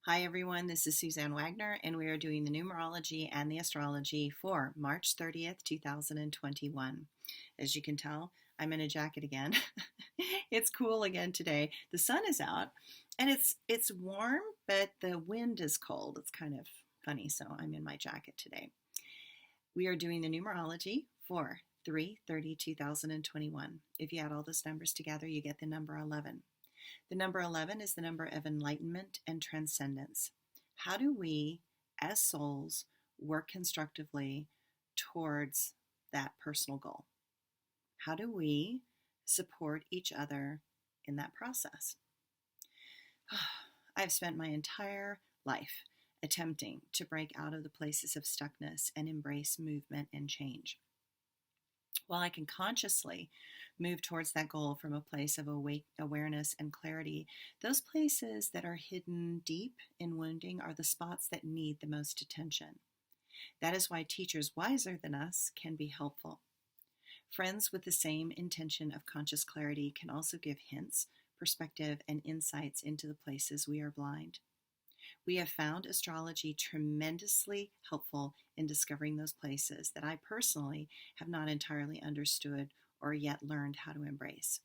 Hi everyone, this is Suzanne Wagner, and we are doing the numerology and the astrology for March 30th, 2021. As you can tell, I'm in a jacket again. It's cool again today. The sun is out and it's warm, but the wind is cold. It's kind of funny, so I'm in my jacket today. We are doing the numerology for 3/30/2021. If you add all those numbers together, you get the number 11. The number 11 is the number of enlightenment and transcendence. How do we, as souls, work constructively towards that personal goal? How do we support each other in that process? I've spent my entire life attempting to break out of the places of stuckness and embrace movement and change. While I can consciously move towards that goal from a place of awake awareness and clarity, those places that are hidden deep in wounding are the spots that need the most attention. That is why teachers wiser than us can be helpful. Friends with the same intention of conscious clarity can also give hints, perspective, and insights into the places we are blind. We have found astrology tremendously helpful in discovering those places that I personally have not entirely understood or yet learned how to embrace.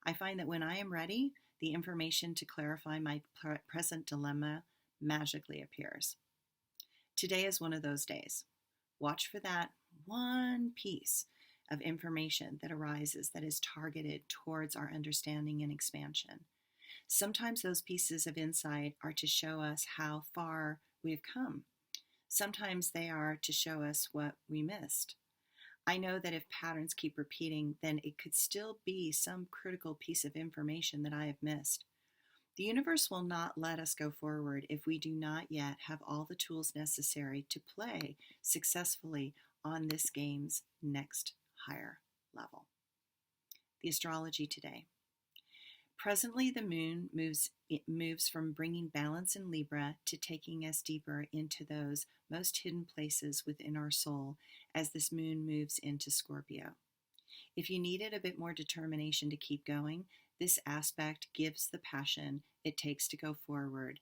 I find that when I am ready, the information to clarify my present dilemma magically appears. Today is one of those days. Watch for that one piece of information that arises that is targeted towards our understanding and expansion. Sometimes those pieces of insight are to show us how far we've come. Sometimes they are to show us what we missed. I know that if patterns keep repeating, then it could still be some critical piece of information that I have missed. The universe will not let us go forward if we do not yet have all the tools necessary to play successfully on this game's next higher level. The astrology today. Presently, the moon moves from bringing balance in Libra to taking us deeper into those most hidden places within our soul as this moon moves into Scorpio. If you needed a bit more determination to keep going, this aspect gives the passion it takes to go forward,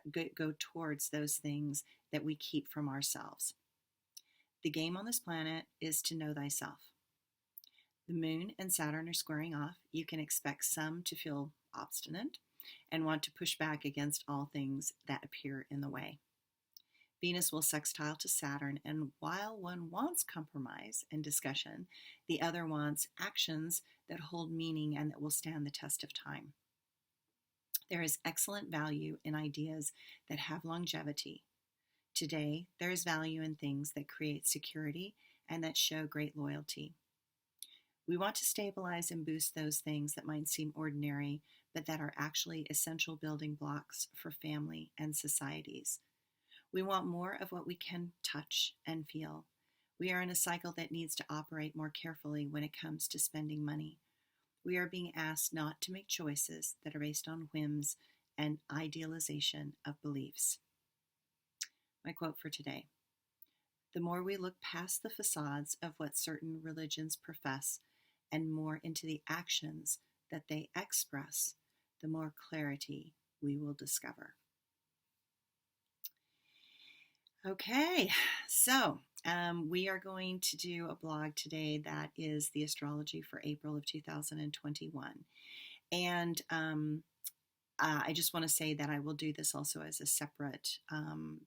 go towards those things that we keep from ourselves. The game on this planet is to know thyself. The moon and Saturn are squaring off. You can expect some to feel obstinate and want to push back against all things that appear in the way. Venus will sextile to Saturn, and while one wants compromise and discussion, the other wants actions that hold meaning and that will stand the test of time. There is excellent value in ideas that have longevity. Today, there is value in things that create security and that show great loyalty. We want to stabilize and boost those things that might seem ordinary, but that are actually essential building blocks for family and societies. We want more of what we can touch and feel. We are in a cycle that needs to operate more carefully when it comes to spending money. We are being asked not to make choices that are based on whims and idealization of beliefs. My quote for today. The more we look past the facades of what certain religions profess and more into the actions that they express, the more clarity we will discover. Okay, so we are going to do a blog today that is the astrology for April of 2021. And I just want to say that I will do this also as a separate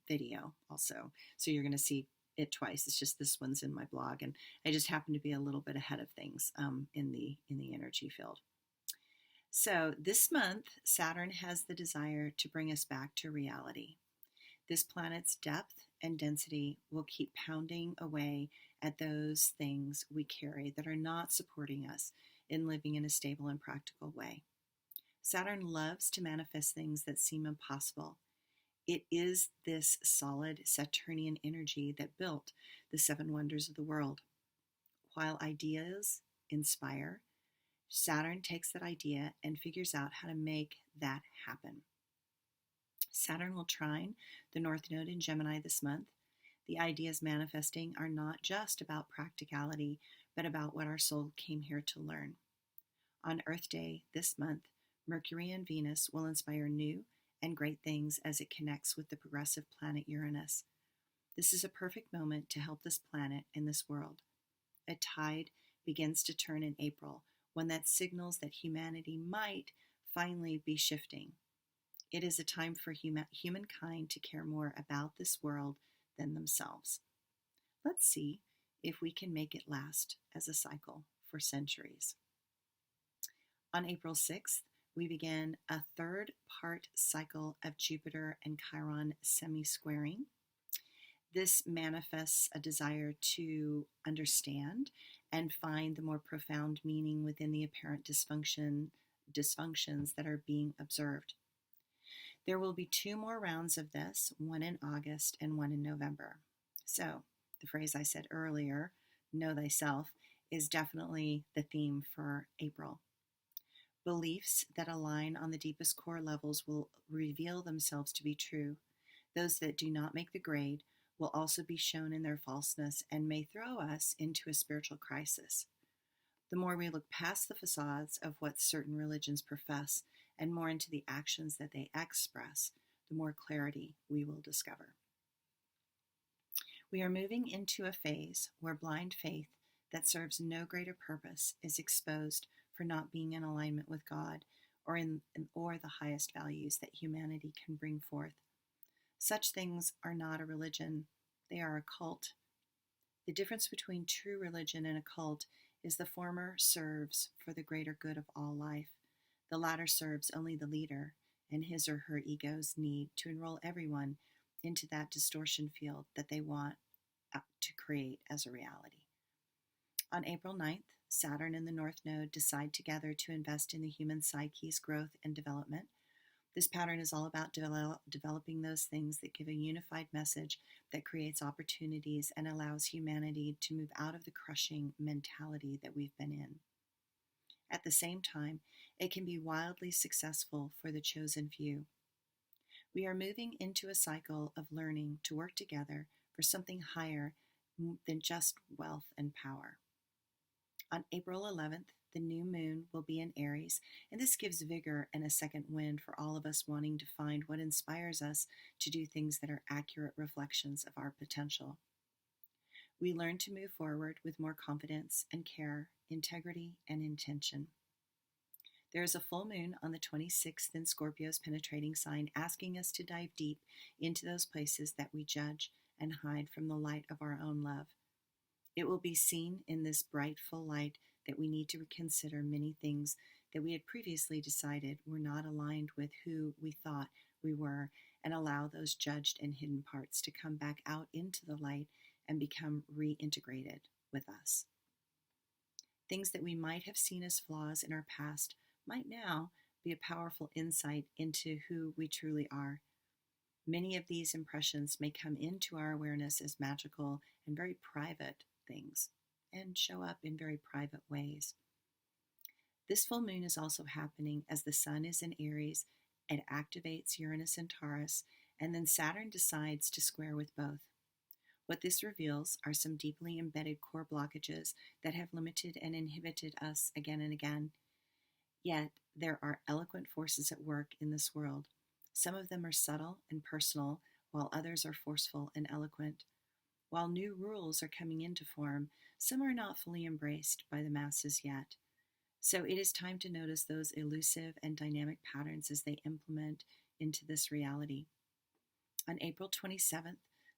video also. So you're going to see it twice. It's just this one's in my blog, and I just happen to be a little bit ahead of things in the energy field. So this month, Saturn has the desire to bring us back to reality. This planet's depth and density will keep pounding away at those things we carry that are not supporting us in living in a stable and practical way. Saturn loves to manifest things that seem impossible. It is this solid Saturnian energy that built the seven wonders of the world. While ideas inspire, Saturn takes that idea and figures out how to make that happen. Saturn will trine the North Node in Gemini this month. The ideas manifesting are not just about practicality, but about what our soul came here to learn. On Earth Day this month, Mercury and Venus will inspire new and great things as it connects with the progressive planet Uranus. This is a perfect moment to help this planet and this world. A tide begins to turn in April, one that signals that humanity might finally be shifting. It is a time for humankind to care more about this world than themselves. Let's see if we can make it last as a cycle for centuries. On April 6th, we begin a third-part cycle of Jupiter and Chiron semi-squaring. This manifests a desire to understand and find the more profound meaning within the apparent dysfunctions that are being observed. There will be 2 more rounds of this, one in August and one in November. So, the phrase I said earlier, know thyself, is definitely the theme for April. Beliefs that align on the deepest core levels will reveal themselves to be true. Those that do not make the grade will also be shown in their falseness and may throw us into a spiritual crisis. The more we look past the facades of what certain religions profess and more into the actions that they express, the more clarity we will discover. We are moving into a phase where blind faith that serves no greater purpose is exposed for not being in alignment with God or the highest values that humanity can bring forth. Such things are not a religion, they are a cult. The difference between true religion and a cult is the former serves for the greater good of all life. The latter serves only the leader and his or her ego's need to enroll everyone into that distortion field that they want to create as a reality. On April 9th, Saturn and the North Node decide together to invest in the human psyche's growth and development. This pattern is all about developing those things that give a unified message that creates opportunities and allows humanity to move out of the crushing mentality that we've been in. At the same time, it can be wildly successful for the chosen few. We are moving into a cycle of learning to work together for something higher than just wealth and power. On April 11th, the new moon will be in Aries, and this gives vigor and a second wind for all of us wanting to find what inspires us to do things that are accurate reflections of our potential. We learn to move forward with more confidence and care, integrity, and intention. There is a full moon on the 26th in Scorpio's penetrating sign, asking us to dive deep into those places that we judge and hide from the light of our own love. It will be seen in this bright, full light that we need to reconsider many things that we had previously decided were not aligned with who we thought we were, and allow those judged and hidden parts to come back out into the light and become reintegrated with us. Things that we might have seen as flaws in our past might now be a powerful insight into who we truly are. Many of these impressions may come into our awareness as magical and very private things and show up in very private ways. This full moon is also happening as the sun is in Aries and activates Uranus and Taurus, and then Saturn decides to square with both. What this reveals are some deeply embedded core blockages that have limited and inhibited us again and again. Yet there are eloquent forces at work in this world. Some of them are subtle and personal, while others are forceful and eloquent. While new rules are coming into form, some are not fully embraced by the masses yet. So it is time to notice those elusive and dynamic patterns as they implement into this reality. On April 27th,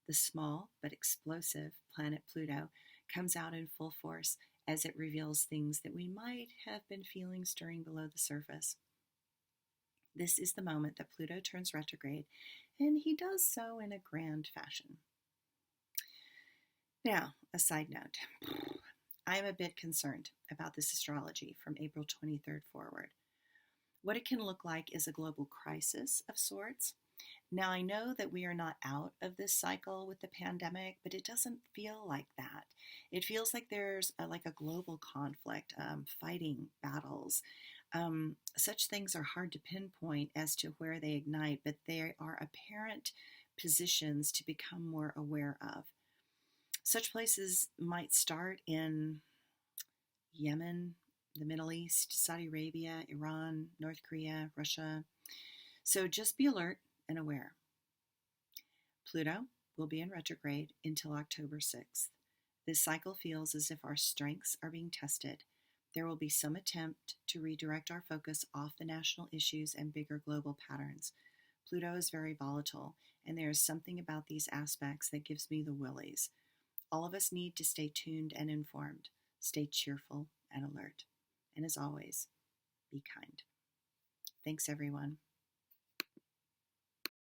the small but explosive planet Pluto comes out in full force as it reveals things that we might have been feeling stirring below the surface. This is the moment that Pluto turns retrograde, and he does so in a grand fashion. Now, a side note. I am a bit concerned about this astrology from April 23rd forward. What it can look like is a global crisis of sorts. Now, I know that we are not out of this cycle with the pandemic, but it doesn't feel like that. It feels like there's a global conflict, fighting battles. Such things are hard to pinpoint as to where they ignite, but they are apparent positions to become more aware of. Such places might start in Yemen, the Middle East, Saudi Arabia, Iran, North Korea, Russia, So just be alert and aware. Pluto will be in retrograde until October 6th. This cycle feels as if our strengths are being tested. There will be some attempt to redirect our focus off the national issues and bigger global patterns. Pluto is very volatile, and there is something about these aspects that gives me the willies. All of us need to stay tuned and informed, stay cheerful and alert. And as always, be kind. Thanks, everyone.